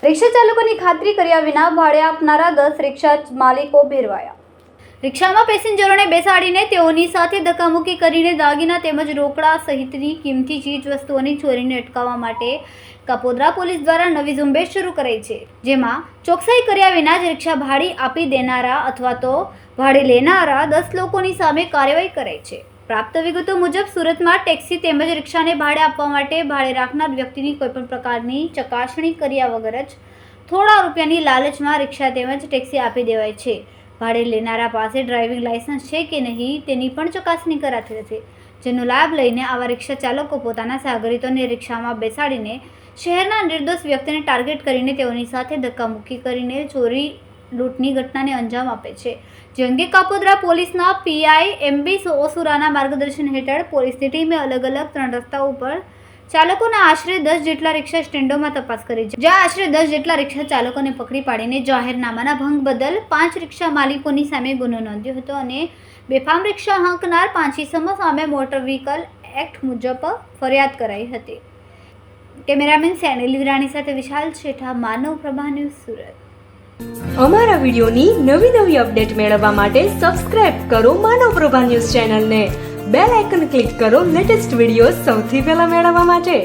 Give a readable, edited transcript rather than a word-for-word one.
રિક્ષા ચાલકોની ખાતરી કર્યા વિના ભાડે આપનારા 10 રિક્ષા માલિકો ભેરવાયા। રિક્ષામાં પેસેન્જરોને બેસાડીને તેઓની સાથે ધક્કામુક્કી કરીને દાગીના તેમજ રોકડા સહિતની કિંમતી ચીજ વસ્તુઓની ચોરીને અટકાવવા માટે કાપોદ્રા પોલીસ દ્વારા નવી ઝુંબેશ શરૂ કરાઈ છે, જેમાં ચોકસાઈ કર્યા વિના જ રિક્ષા ભાડે આપી દેનારા અથવા તો ભાડે લેનારા 10 લોકોની સામે કાર્યવાહી કરાઈ છે। પ્રાપ્ત વિગતો મુજબ સુરતમાં ટેક્સી તેમજ રિક્ષાને ભાડે આપવા માટે ભાડે રાખનાર વ્યક્તિની કોઈપણ પ્રકારની ચકાસણી કર્યા વગર જ થોડા રૂપિયાની લાલચમાં રિક્ષા તેમજ ટેક્સી આપી દેવાય છે। ભાડે લેનારા પાસે ડ્રાઇવિંગ લાયસન્સ છે કે નહીં તેની પણ ચકાસણી કરાતી નથી, જેનો લાભ લઈને આવા રિક્ષા ચાલકો પોતાના સાગરીતોને રિક્ષામાં બેસાડીને શહેરના નિર્દોષ વ્યક્તિને ટાર્ગેટ કરીને તેઓની સાથે ધક્કામુક્કી કરીને ચોરી લૂંટની ઘટનાને અંજામ આપે છે, જે અંગે કાપોદ્રા પોલીસના પીઆઈ એમબી ઓસુરાના માર્ગદર્શન હેઠળ પોલીસની ટીમે અલગ અલગ 3 રસ્તાઓ ઉપર ચાલકોના આશરે 10 જેટલા રિક્ષા સ્ટેન્ડોમાં તપાસ કરી છે, જ્યાં આશરે 10 જેટલા રિક્ષા ચાલકોને પકડી પાડીને જાહેરનામાના ભંગ બદલ 5 રિક્ષા માલિકોની સામે ગુનો નોંધ્યો હતો અને બેફામ રિક્ષા હાંકનાર 5 ઇસમો સામે મોટર વ્હીકલ એક્ટ મુજબ ફરિયાદ કરાઈ હતી। કેમેરામેન સેનિલ વિરાણી સાથે વિશાલ શેઠા, માનવ પ્રભા ન્યૂઝ, સુરત। અમારા વિડિયોની નવી અપડેટ મેળવવા માટે સબસ્ક્રાઇબ કરો માનવ પ્રભા ન્યૂઝ ચેનલને, બેલ આઇકન ક્લિક કરો લેટેસ્ટ વિડિયો સૌથી પહેલા મેળવવા માટે।